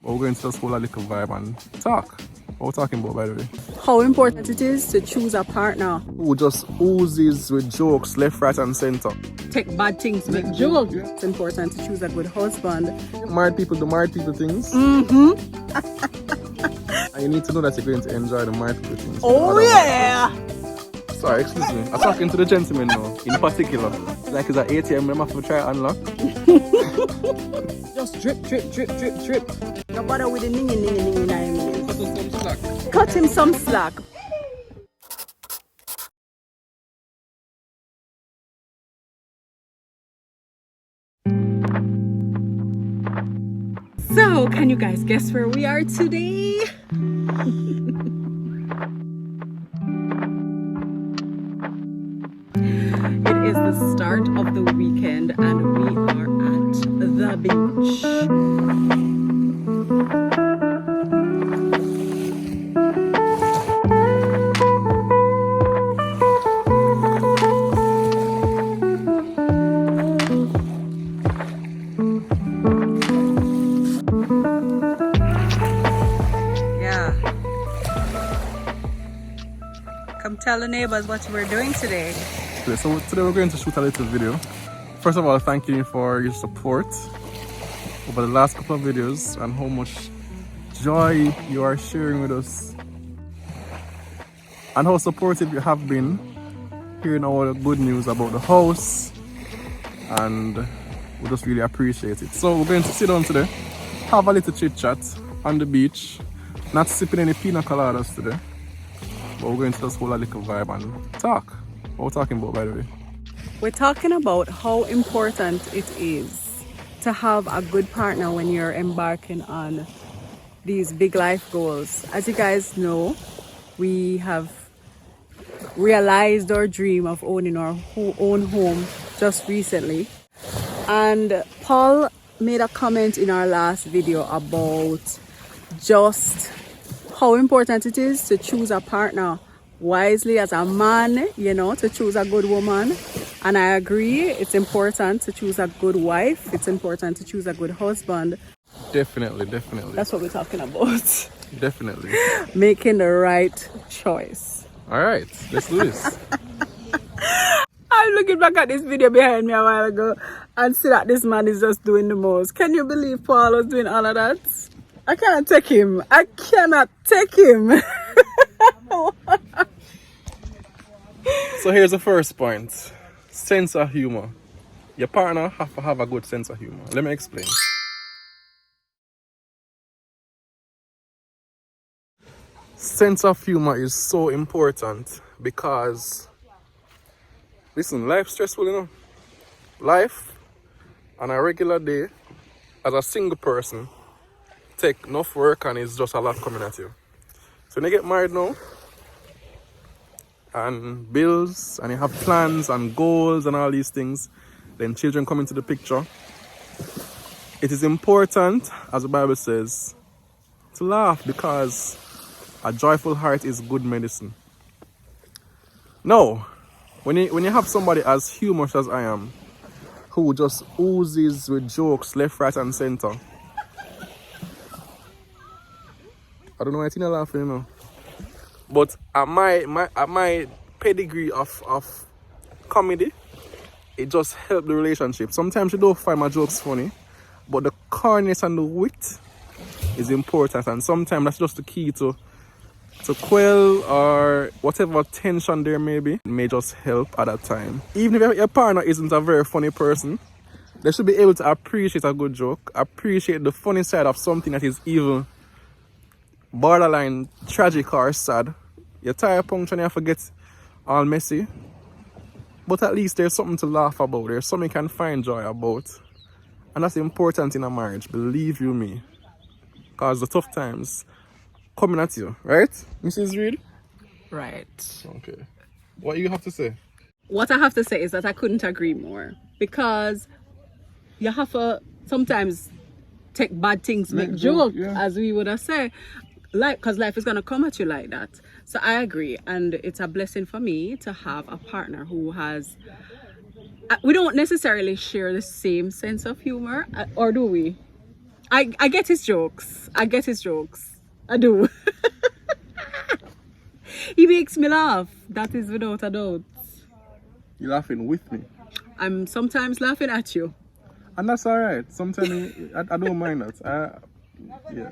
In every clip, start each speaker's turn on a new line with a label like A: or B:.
A: We're going to just hold a little vibe and talk. What we're talking about, by the way?
B: How important it is to choose a partner
A: who just oozes with jokes left, right, and center.
B: take bad things, make jokes. It's important to choose a good husband.
A: Married people do married people things.
B: Mm-hmm.
A: And you need to know that you're going to enjoy the married people things.
B: Oh yeah!
A: Sorry, excuse me. I'm talking to the gentleman now, in particular. Like it's an ATM, I'm have to try unlock.
B: Just drip, drip, drip, drip, drip. No bother with the ningy, ningy, ningy, ningy.
A: Cut him some slack.
B: Cut him some slack. So, can you guys guess where we are today? It is the start of the weekend and we are at the beach. Come tell the neighbors what we're doing today.
A: So today we're going to shoot a little video. First of all, thank you for your support over the last couple of videos and how much joy you are sharing with us and how supportive you have been hearing all the good news about the house, and we just really appreciate it. So we're going to sit down today, have a little chit chat on the beach, not sipping any pina coladas today, but we're going to just hold a little vibe and talk. What we're talking about, by the way?
B: We're talking about how important it is to have a good partner when you're embarking on these big life goals. As you guys know, we have realized our dream of owning our own home just recently. And Paul made a comment in our last video about just how important it is to choose a partner wisely as a man, you know, to choose a good woman. And I agree, it's important to choose a good wife. It's important to choose a good husband.
A: Definitely.
B: That's what we're talking about.
A: Definitely.
B: Making the right choice.
A: All right, let's do this.
B: I'm looking back at this video behind me a while ago and see that this man is just doing the most. Can you believe Paul was doing all of that? I can't take him. I cannot take him.
A: So here's the first point. Sense of humor. Your partner have to have a good sense of humor. Let me explain. Sense of humor is so important because, listen, life's stressful, you know. Life on a regular day, as a single person, take enough work and it's just a lot coming at you. So when you get married now, and bills, and you have plans and goals and all these things, then children come into the picture. It is important, as the Bible says, to laugh because a joyful heart is good medicine. Now, when you have somebody as humorous as I am, who just oozes with jokes left, right, and center, I don't know why you're laughing, you know. But at my pedigree of comedy, it just helped the relationship. Sometimes you don't find my jokes funny, but the corniness and the wit is important, and sometimes that's just the key to quell or whatever tension there may be. It may just help at that time. Even if your partner isn't a very funny person, they should be able to appreciate a good joke, appreciate the funny side of something that is even borderline tragic or sad. Your tire puncture and you forget all messy, but at least there's something to laugh about. There's something you can find joy about, and that's important in a marriage, believe you me, because the tough times coming at you, right, Mrs. Reed?
B: Right.
A: Okay. What do you have to say?
B: What I have to say is that I couldn't agree more, because you have to sometimes take bad things, make jokes, as we would have said. Because life is going to come at you like that. So I agree, and it's a blessing for me to have a partner who has, we don't necessarily share the same sense of humor, or do we? I get his jokes. I get his jokes. I do. He makes me laugh. That is without a doubt.
A: You're laughing with me.
B: I'm sometimes laughing at you.
A: And that's alright. Sometimes I don't mind that.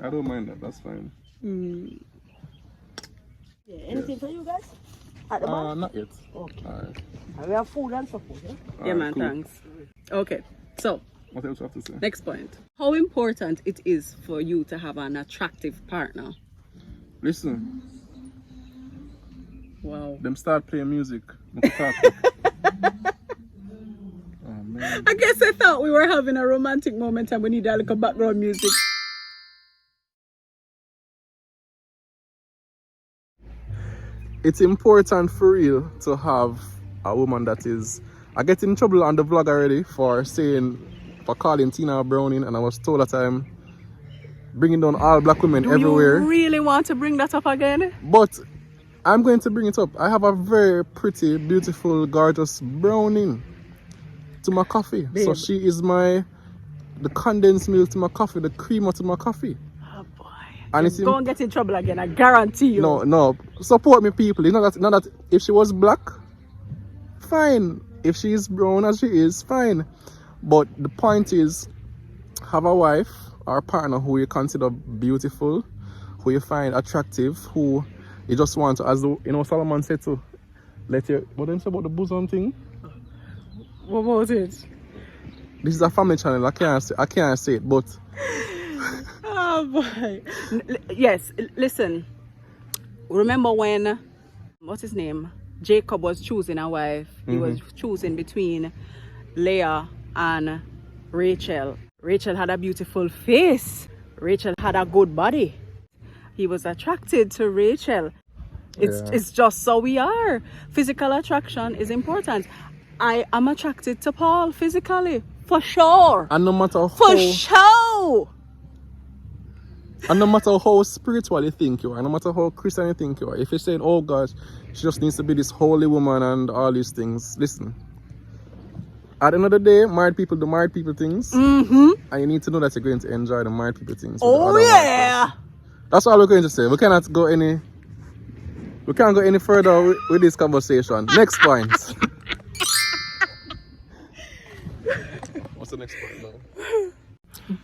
A: I don't mind that. That's fine.
C: Yeah, anything for you guys? At the bar?
A: Not yet.
C: Okay.
A: Alright.
C: And we have food and support, yeah?
B: Yeah, man,
A: cool.
B: thanks. Okay, so
A: What else you have to say?
B: next point. How important it is for you to have an attractive partner.
A: Listen,
B: Wow.
A: them start playing music. We can talk. Oh man.
B: I guess I thought we were having a romantic moment and we need a little background music.
A: It's important for real to have a woman that is. I get in trouble on the vlog already for calling Tina a browning, and I was told that I'm bringing down all black women everywhere.
B: You really want to bring that up again?
A: But I'm going to bring it up. I have a very pretty, beautiful, gorgeous browning to my coffee.
B: Babe.
A: So she is the condensed milk to my coffee, the creamer to my coffee.
B: Oh boy.
A: And it's
B: Go and get in trouble again, I guarantee you.
A: No. Support me, people. It's not that if she was black, fine. If she is brown as she is, fine. But the point is, have a wife or a partner who you consider beautiful, who you find attractive, who you just want to, as Solomon said to, let your, what did he say about the bosom thing?
B: What was it?
A: This is a family channel. I can't say it, but
B: Oh boy. Yes, listen. Remember when, what's his name? Jacob was choosing a wife. He was choosing between Leah and Rachel. Rachel had a beautiful face. Rachel had a good body. He was attracted to Rachel. It's just so we are. Physical attraction is important. I am attracted to Paul physically, for sure.
A: and no matter
B: For sure.
A: and no matter how spiritual you think you are, no matter how Christian you think you are, if you're saying, oh gosh, she just needs to be this holy woman and all these things, listen. At the end of the day, married people do married people things. And you need to know that you're going to enjoy the married people things. with the
B: Oh
A: other married
B: yeah.
A: person. That's all we're going to say. We can't go any further with this conversation. Next point. What's the next point now?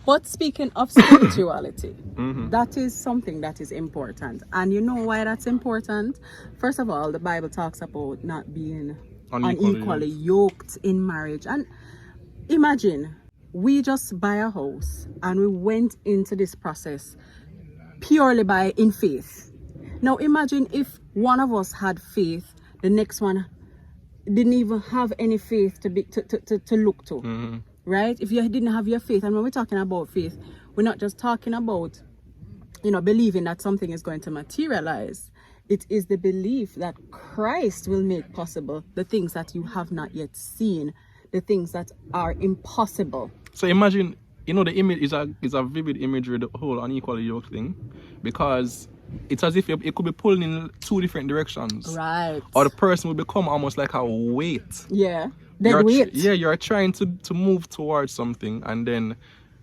B: But speaking of spirituality, that is something that is important. And you know why that's important? First of all, the Bible talks about not being unequally yoked in marriage. And imagine, we just buy a house and we went into this process purely in faith. Now imagine if one of us had faith, the next one didn't even have any faith to look to. Right? If you didn't have your faith, and when we're talking about faith, we're not just talking about, believing that something is going to materialize. It is the belief that Christ will make possible the things that you have not yet seen, the things that are impossible.
A: So imagine, the image is a vivid imagery, the whole unequally yoked thing, because it's as if it could be pulling in two different directions.
B: Right.
A: Or the person will become almost like a weight.
B: Yeah.
A: You're trying to move towards something, and then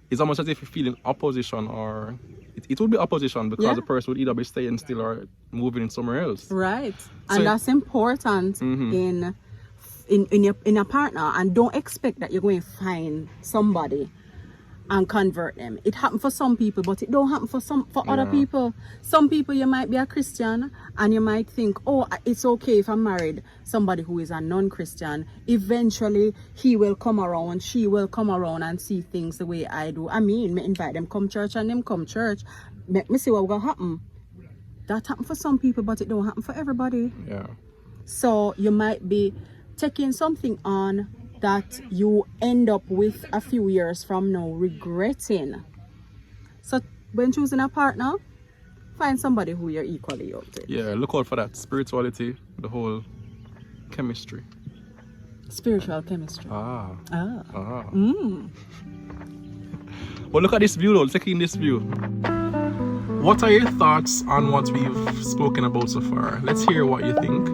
A: it's almost as if you're feeling opposition, or it would be opposition because the person would either be staying still or moving in somewhere else.
B: Right.
A: So
B: And that's important in a partner. And don't expect that you're going to find somebody and convert them. It happened for some people, but it don't happen for other people. Some people, you might be a Christian and you might think, oh, it's okay if I married somebody who is a non-Christian. Eventually he will come around, she will come around and see things the way I do. I mean, me invite them come church and them come church. Make me see what will happen. That happen for some people, but it don't happen for everybody.
A: Yeah.
B: So you might be taking something on that you end up with a few years from now regretting. So when choosing a partner, find somebody who you're equally yoked with.
A: Yeah, look out for that. Spirituality, the whole chemistry.
B: Spiritual chemistry.
A: But look at this view though, take in this view. What are your thoughts on what we've spoken about so far? Let's hear what you think.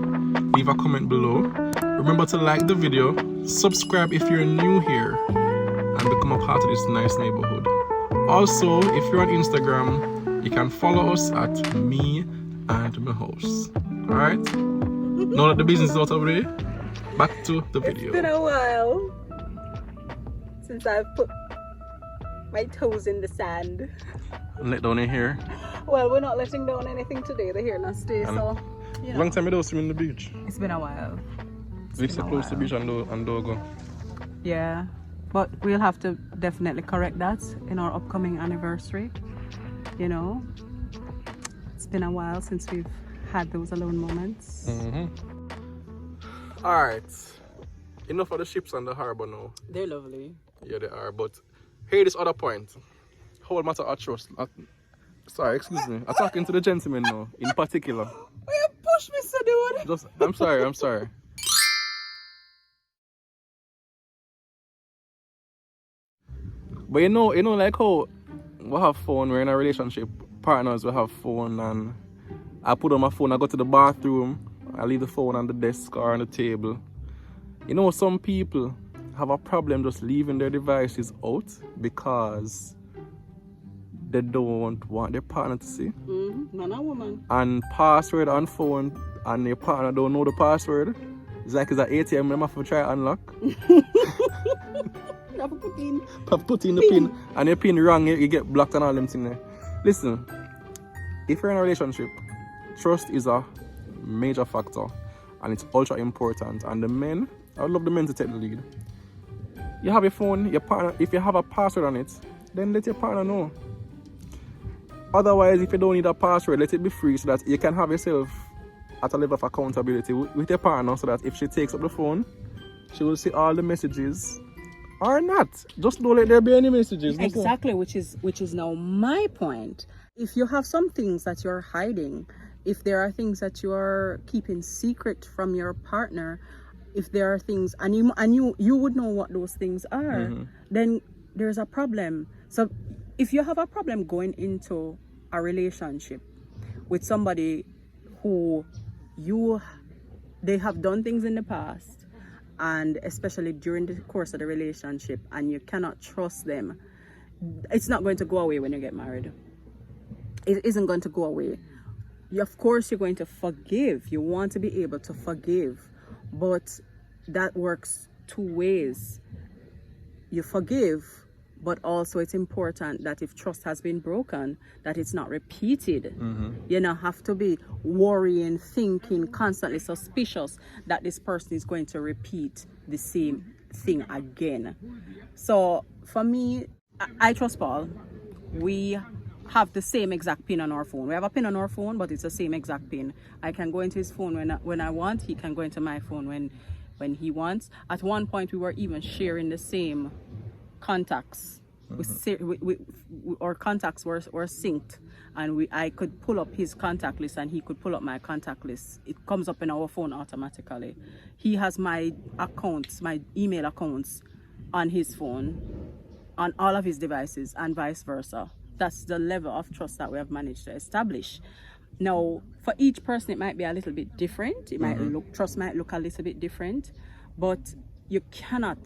A: Leave a comment below. Remember to like the video, subscribe if you're new here, and become a part of this nice neighborhood. Also, if you're on Instagram, you can follow us at me and my house. Alright? Now that the business is out of the way, back to the video.
B: It's been a while since I've put my toes in the sand.
A: Let down in here.
B: Well, we're not letting down anything today. The hair not stay, so you know.
A: Long time I don't swim in the beach.
B: It's been a while.
A: We stay close to the beach and do go.
B: Yeah, but we'll have to definitely correct that in our upcoming anniversary. You know, it's been a while since we've had those alone moments.
A: Alright. Enough of the ships on the harbour now.
B: They're lovely.
A: Yeah, they are. But here this other point. Whole matter of trust. Sorry, excuse me. I'm talking to the gentleman now, in particular.
B: Will you push me, so dude?
A: I'm sorry. But you know, like how we have phone, we're in a relationship, partners will have phone, and I put on my phone, I go to the bathroom, I leave the phone on the desk or on the table. You know, some people have a problem just leaving their devices out because they don't want their partner to see.
B: Man or woman.
A: And password on phone, and your partner don't know the password. It's like it's an ATM, you have to try unlock. Put in the pin, and your pin wrong, you get blocked and all them things there. Listen, if you're in a relationship, trust is a major factor, and it's ultra important. And the men, I would love the men to take the lead. You have your phone, your partner, if you have a password on it, then let your partner know. Otherwise, if you don't need a password, let it be free so that you can have yourself at a level of accountability with your partner, so that if she takes up the phone, she will see all the messages. Or not. Just don't let there be any messages.
B: Exactly, which is now my point. If you have some things that you're hiding, if there are things that you are keeping secret from your partner, if there are things and you would know what those things are, then there's a problem. So if you have a problem going into a relationship with somebody who they have done things in the past, and especially during the course of the relationship, and you cannot trust them, it's not going to go away when you get married. It isn't going to go away. Of course, you're going to forgive. You want to be able to forgive, but that works two ways. You forgive, but also it's important that if trust has been broken, that it's not repeated. You don't have to be worrying, thinking, constantly suspicious that this person is going to repeat the same thing again. So for me, I trust Paul. We have the same exact pin on our phone. We have a pin on our phone, but it's the same exact pin. I can go into his phone when I want. He can go into my phone when he wants. At one point, we were even sharing the same contacts. Our contacts were synced, and I could pull up his contact list and he could pull up my contact list. It comes up in our phone automatically. He has my accounts, my email accounts on his phone, on all of his devices, and vice versa. That's the level of trust that we have managed to establish. Now, for each person, it might be a little bit different. It might trust might look a little bit different, but you cannot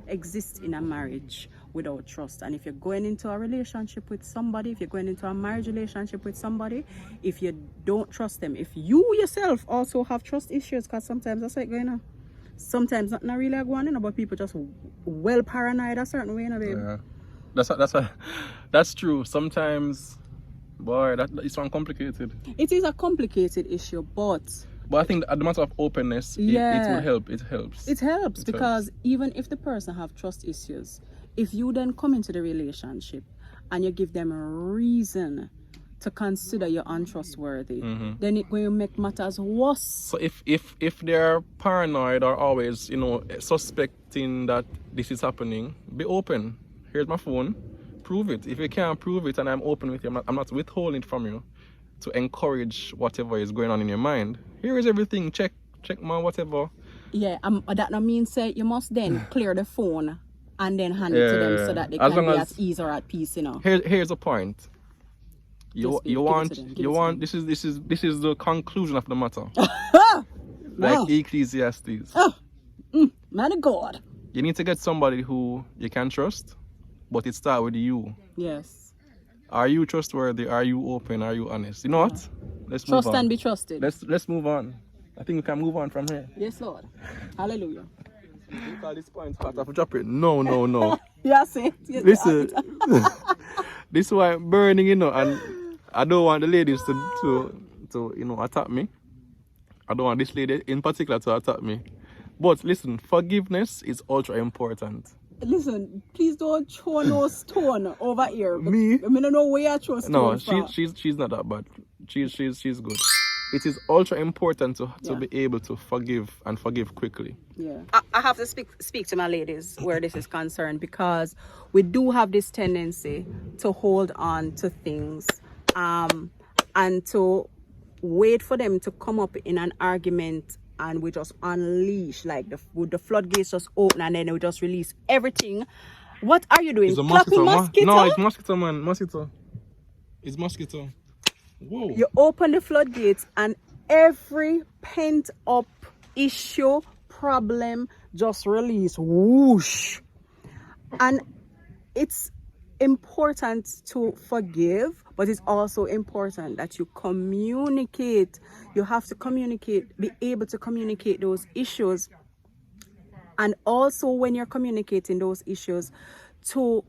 B: exist in a marriage without trust. And if you're going into a relationship with somebody, if you're going into a marriage relationship with somebody, if you don't trust them, if you yourself also have trust issues, because sometimes that's like going on. Sometimes not really going on, but people just well paranoid a certain way, you know, babe.
A: Yeah. That's true. Sometimes, boy, it's one complicated.
B: It is a complicated issue, but
A: I think the matter of openness, it will help. It helps.
B: It helps because even if the person have trust issues, if you then come into the relationship and you give them a reason to consider you're untrustworthy, then it will make matters worse.
A: So if they're paranoid or always, suspecting that this is happening, be open. Here's my phone. Prove it. If you can't prove it and I'm open with you, I'm not withholding it from you to encourage whatever is going on in your mind. Here is everything. Check my whatever.
B: Yeah, that no means say you must then clear the phone and then hand it to them so that they can be at ease or at peace,
A: Here's the point. You want this is the conclusion of the matter. Like Ecclesiastes.
B: Man of God.
A: You need to get somebody who you can trust, but it starts with you.
B: Yes.
A: Are you trustworthy? Are you open? Are you honest? You know what? Let's move
B: Trust
A: on.
B: and be trusted.
A: Let's move on. I think we can move on from here.
B: Yes, Lord. Hallelujah.
A: You call this point hot off drop it. No.
B: Yes, it. Yes,
A: Listen, this is why I'm burning, you know, and I don't want the ladies to attack me. I don't want this lady in particular to attack me. But listen, forgiveness is ultra important.
B: Listen, please don't throw no stone over here.
A: Me?
B: I don't know where you throw stone
A: No,
B: from.
A: she's not that bad. She's good. It is ultra important to be able to forgive and forgive quickly.
B: Yeah. I have to speak to my ladies where this is concerned, because we do have this tendency to hold on to things and to wait for them to come up in an argument, and we just unleash, like the floodgates just open, and then we just release everything. What are you doing?
A: It's a
B: Clapping mosquito?
A: No, it's mosquito, man. Mosquito. It's mosquito. Whoa.
B: You open the floodgates and every pent up issue, problem just release. Whoosh. And it's important to forgive, but it's also important that you communicate. You have to communicate, be able to communicate those issues. And also when you're communicating those issues, to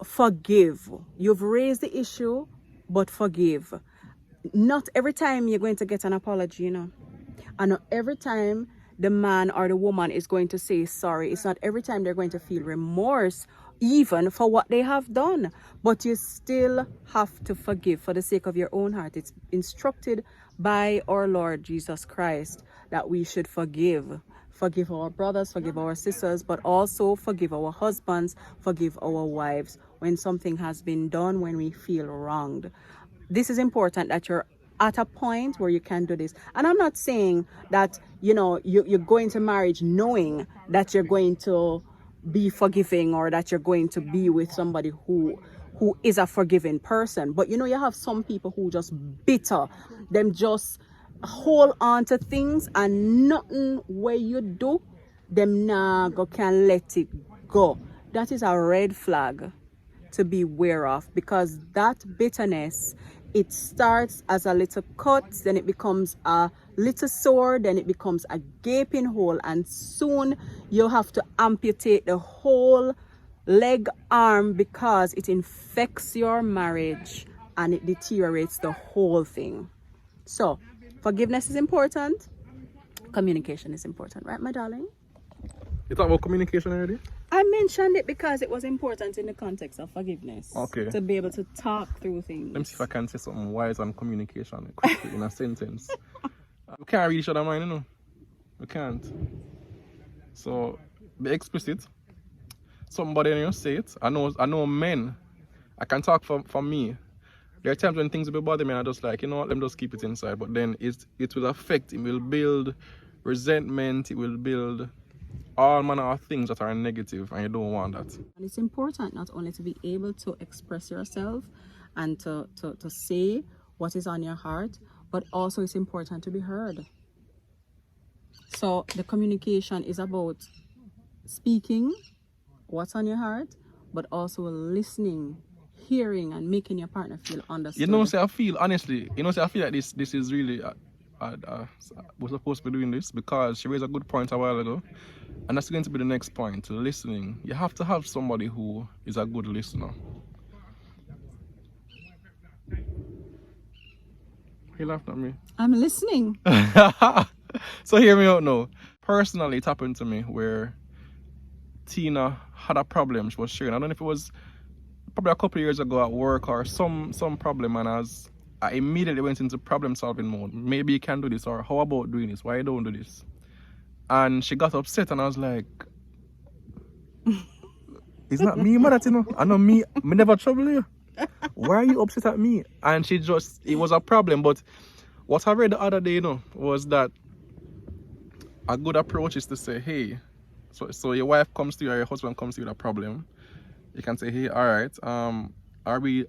B: forgive. You've raised the issue, but forgive. Not every time you're going to get an apology, you know. And not every time the man or the woman is going to say sorry. It's not every time they're going to feel remorse, even for what they have done. But you still have to forgive for the sake of your own heart. It's instructed by our Lord Jesus Christ that we should forgive. Forgive our brothers, forgive our sisters, but also forgive our husbands, forgive our wives when something has been done, when we feel wronged. This is important, that you're at a point where you can do this. And I'm not saying that, you know, you're going to marriage knowing that you're going to be forgiving, or that you're going to be with somebody who is a forgiving person. But, you know, you have some people who just bitter. Them just hold on to things, and nothing where you do, them nah go can let it go. That is a red flag to be aware of, because that bitterness, it starts as a little cut, then it becomes a little sore, then it becomes a gaping hole, and soon you have to amputate the whole leg, arm, because it infects your marriage and it deteriorates the whole thing. So forgiveness is important, communication is important, right, my darling?
A: You talk about communication already?
B: I mentioned it because it was important in the context of forgiveness.
A: Okay.
B: To be able to talk through things.
A: Let me see if I can say something wise on communication quickly in a sentence. We can't read each other mind, you know. We can't. So be explicit. Somebody, you know, say it. I know men. I can talk for me. There are times when things will bother me and I just like, you know what, let me just keep it inside. But then it will affect, it will build resentment, it will build all manner of things that are negative, and you don't want that.
B: And it's important not only to be able to express yourself and to say what is on your heart, but also it's important to be heard. So the communication is about speaking what's on your heart, but also listening, hearing, and making your partner feel understood.
A: You know, say I feel, honestly, you know, say I feel like this is really, we're supposed to be doing this because she raised a good point a while ago. And that's going to be the next point, to listening. You have to have somebody who is a good listener. You laughed at me.
B: I'm listening.
A: So hear me out now. Personally, it happened to me where Tina had a problem she was sharing. I don't know if it was probably a couple of years ago at work or some problem, and I immediately went into problem solving mode. Maybe you can do this, or how about doing this? Why you don't do this? And she got upset, and I was like, it's not me, man, you know. I know me never trouble you. Why are you upset at me? And she just, it was a problem. But what I read the other day, you know, was that a good approach is to say, hey, so your wife comes to you or your husband comes to you with a problem. You can say, hey, all right, are we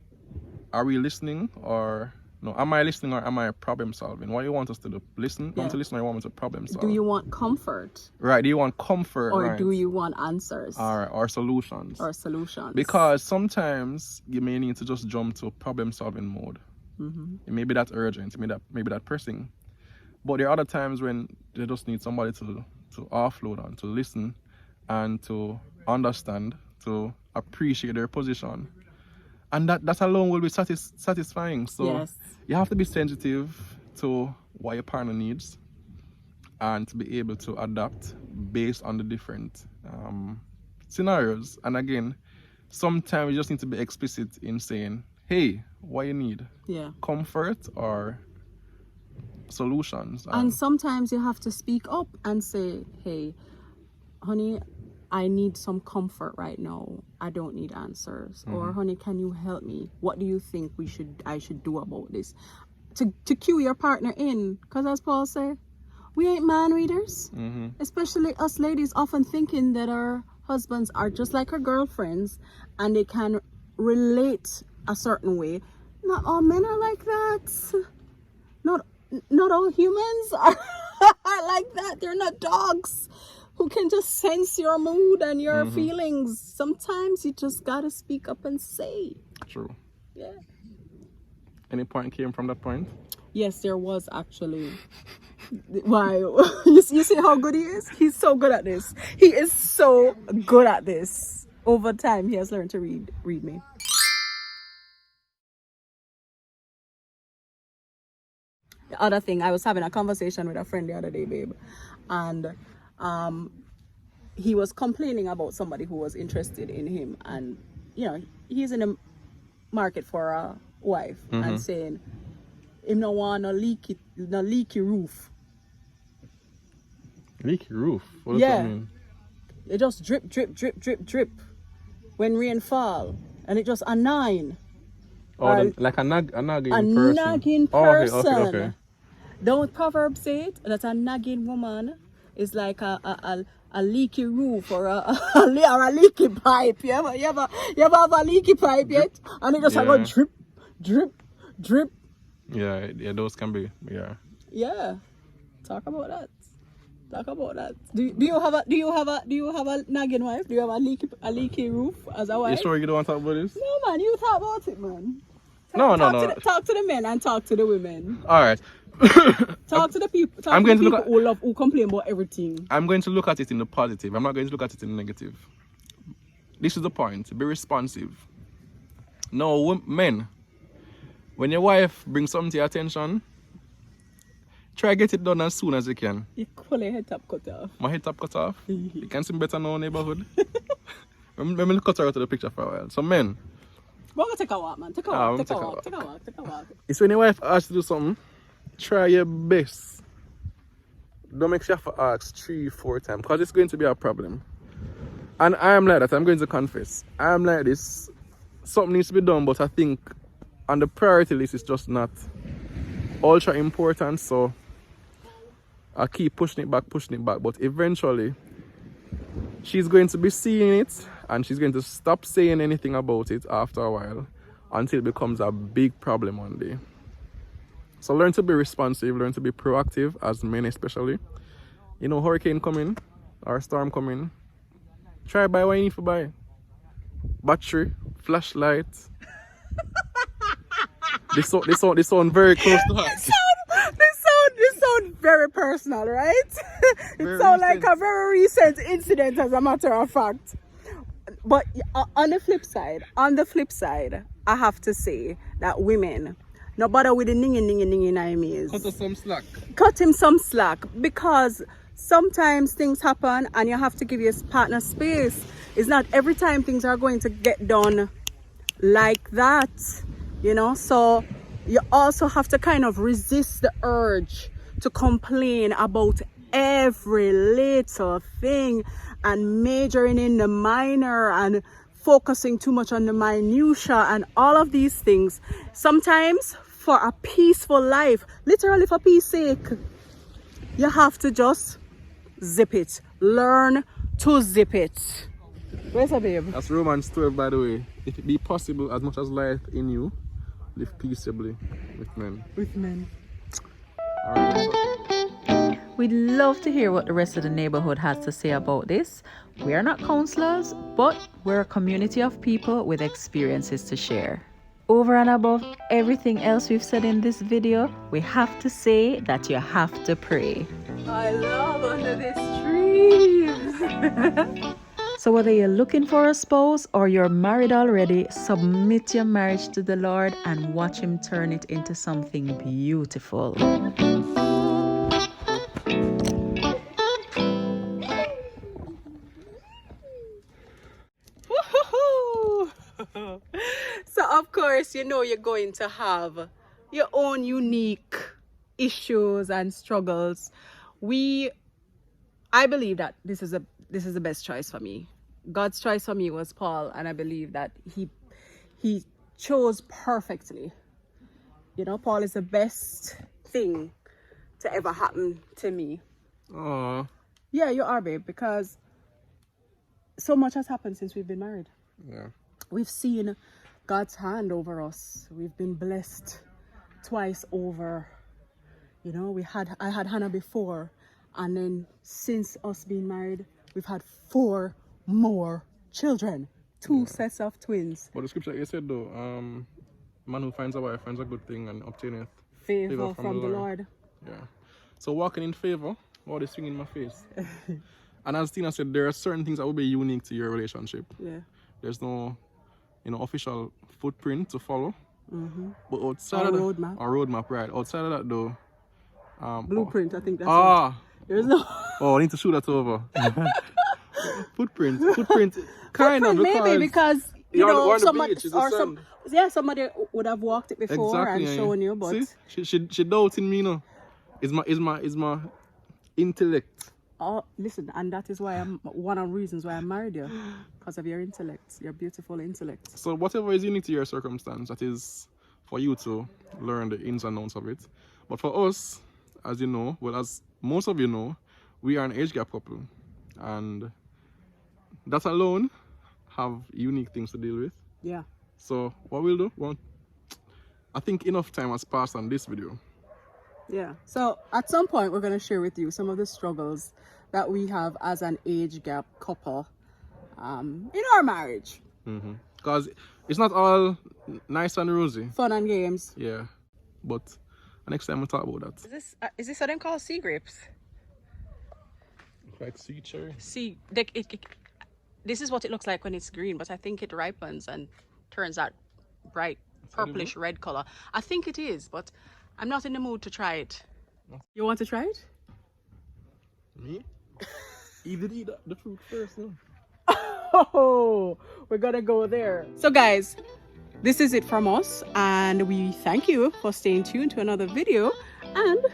A: listening, or No, am I listening or am I problem solving? What you want us to do? Listen? Want to listen or you want me to problem solve?
B: Do you want comfort?
A: Right, do you want comfort?
B: Or
A: right?
B: do you want answers?
A: Alright, or solutions.
B: Or solutions.
A: Because sometimes you may need to just jump to problem solving mode. It may be that urgent, maybe that pressing. But there are other times when they just need somebody to offload on, to listen and to understand, to appreciate their position. And that alone will be satisfying. So you have to be sensitive to what your partner needs and to be able to adapt based on the different scenarios. And again, sometimes you just need to be explicit in saying, hey, what you need?
B: Yeah.
A: Comfort or solutions?
B: And sometimes you have to speak up and say, hey, honey, I need some comfort right now. I don't need answers. Or honey, can you help me? What do you think I should do about this? To cue your partner in, because as Paul said, we ain't man readers. Especially us ladies often thinking that our husbands are just like our girlfriends and they can relate a certain way. Not all men are like that. Not all humans are like that. They're not dogs who can just sense your mood and your feelings. Sometimes you just gotta speak up and say.
A: True.
B: Yeah.
A: Any point came from that point?
B: Yes, there was actually. Why? You see how good he is? He's so good at this. He is so good at this. Over time, he has learned to read me. The other thing, I was having a conversation with a friend the other day, babe, and he was complaining about somebody who was interested in him, and he's in the market for a wife, and saying him no want no leaky roof.
A: Leaky roof? What does that mean?
B: It just drip when rain fall, and it just annoying.
A: Oh, like a nagging person.
B: A nagging person.
A: Okay.
B: Don't Proverbs say it? That a nagging woman is like a leaky roof or a leaky pipe. You ever have a leaky pipe yet? And it just go drip.
A: Yeah, those can be.
B: Yeah. Talk about that. Do you have a nagging wife? Do you have a leaky roof as a wife?
A: You sure you don't want to talk about this?
B: No, man, you talk about it, man.
A: No.
B: Talk to the men and talk to the women.
A: All right.
B: Talk to the people. Talk to the people who complain about everything.
A: I'm going to look at it in the positive. I'm not going to look at it in the negative. This is the point. Be responsive. No, men, when your wife brings something to your attention, try get it done as soon as you can.
B: You call your head top cut off.
A: My head top cut off? You can see better now, neighborhood. Let me cut her out of the picture for a while. So men.
B: We're going to take a walk, man. Take a walk.
A: It's when your wife asks you to do something, try your best. Don't make sure you have to ask 3-4 times, because it's going to be a problem. And I am like that. I'm going to confess. I am like this. Something needs to be done, but I think on the priority list it's just not ultra important, so I keep pushing it back. But eventually she's going to be seeing it, and she's going to stop saying anything about it after a while until it becomes a big problem one day. So learn to be responsive, learn to be proactive, as men especially. Hurricane coming or storm coming, try buy what you need to buy. Battery, flashlight. They sound very close to us.
B: This sound very personal, right? It sounds like a very recent incident, as a matter of fact. But on the flip side, I have to say that women, no bother with the ningy names. Cut him some slack, because sometimes things happen and you have to give your partner space. It's not every time things are going to get done like that, so you also have to kind of resist the urge to complain about every little thing and majoring in the minor and focusing too much on the minutia and all of these things. Sometimes for a peaceful life, literally for peace sake, you have to just zip it. Learn to zip it. Where's her, babe?
A: That's Romans 12, by the way. If it be possible, as much as life in you, live peaceably with men.
B: With men.
A: Alright,
D: We'd love to hear what the rest of the neighborhood has to say about this. We are not counselors, but we're a community of people with experiences to share. Over and above everything else we've said in this video, we have to say that you have to pray.
B: I love under this tree.
D: So whether you're looking for a spouse or you're married already, submit your marriage to the Lord and watch Him turn it into something beautiful.
B: So of course, you know you're going to have your own unique issues and struggles. I believe that this is the best choice for me. God's choice for me was Paul, and I believe that he chose perfectly. You know, Paul is the best thing to ever happen to me.
A: Aww.
B: Yeah, you are, babe, because so much has happened since we've been married.
A: Yeah.
B: We've seen God's hand over us. We've been blessed twice over. You know, I had Hannah before, and then since us being married, we've had 4 more children, 2 sets of twins.
A: But the scripture you said though, man who finds a wife finds a good thing and obtaineth
B: Favor from the Lord.
A: Yeah. So walking in favor, all this thing in my face. And as Tina said, there are certain things that will be unique to your relationship.
B: Yeah.
A: There's no, official footprint to follow.
B: Mm-hmm.
A: But outside
B: Or
A: of
B: roadmap.
A: Or roadmap, right? Outside of that though,
B: Blueprint, I think that's it. There's no
A: I need to shoot that over. Footprint, kind of,
B: maybe because you
A: you're
B: know
A: on the
B: somebody
A: beach, it's the sun.
B: somebody would have walked it before
A: Exactly,
B: and shown you, but
A: see? She doubting me, no. Is my intellect.
B: oh, listen, and that is why I'm one of the reasons why I married you, because of your intellect, your beautiful intellect.
A: So whatever is unique to your circumstance, that is for you to learn the ins and outs of it. But for us, as you know, well, as most of you know, we are an age gap couple, and that alone have unique things to deal with.
B: Yeah.
A: So what we'll do, well, I think enough time has passed on this video.
B: Yeah. So at some point, we're going to share with you some of the struggles that we have as an age gap couple in our marriage.
A: Because it's not all nice and rosy.
B: Fun and games.
A: Yeah. But next time we'll talk about that.
B: Is this what them called sea grapes?
A: Like sea cherry.
B: This is what it looks like when it's green, but I think it ripens and turns that bright purplish red color. I think it is, but I'm not in the mood to try it. You want to try it?
A: Me? You did eat the fruit first, no?
B: Oh, we're gonna go there. So guys, this is it from us, and we thank you for staying tuned to another video. And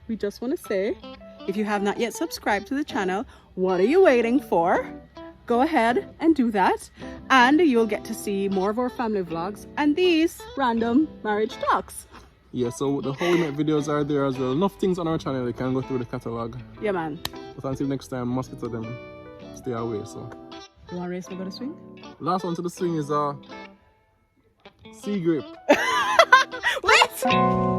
B: we just want to say, if you have not yet subscribed to the channel, what are you waiting for? Go ahead and do that, and you'll get to see more of our family vlogs and these random marriage talks.
A: Yeah, so the whole net videos are there as well. Enough things on our channel, you can go through the catalog.
B: Yeah, man.
A: But until next time, mosquito them stay away. So
B: You want to race over the swing?
A: last one to the swing is sea grape.
B: Wait!